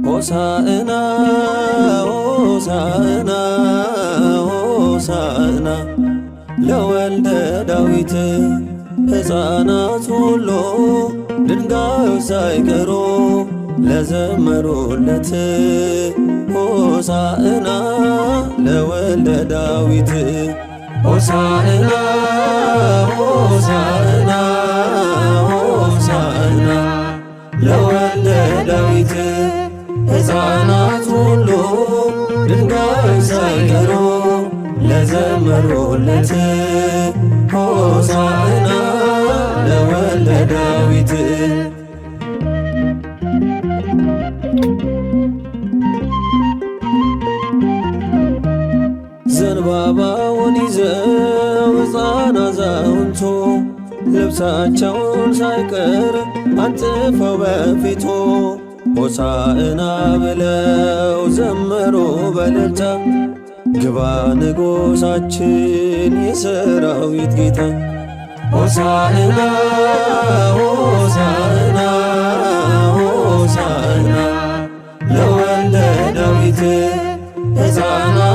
ሆሳዕና ሆሳዕና ሆሳዕና ለወልደ ዳዊት ሕፃናት ሁሉ ድንጋዮች ሳይቀሩ ለዘመሩለት ሆሳዕና ለወልደ ዳዊት ሆሳዕና ሆሳዕና ሆሳዕና ለወልደ ዳዊት ሕፃናት ሁሉ ድንጋዮች ሳይቀሩ ለዘመሩለት ሆሳዕና ለወልደ ዳዊት ዘንባባውን ይዘው ሕፃን አዛውንቱ ልብሳቸውን ሳይቀር አንጥፈው በፊቱ ሆሳዕና ብለው ዘመሩ በእልልታ ግባ ንጉሣችን የሰራዊት ጌታ ሆሳዕና ሆሳዕና ሆሳዕና ለወልደ ዳዊት ሕፃናት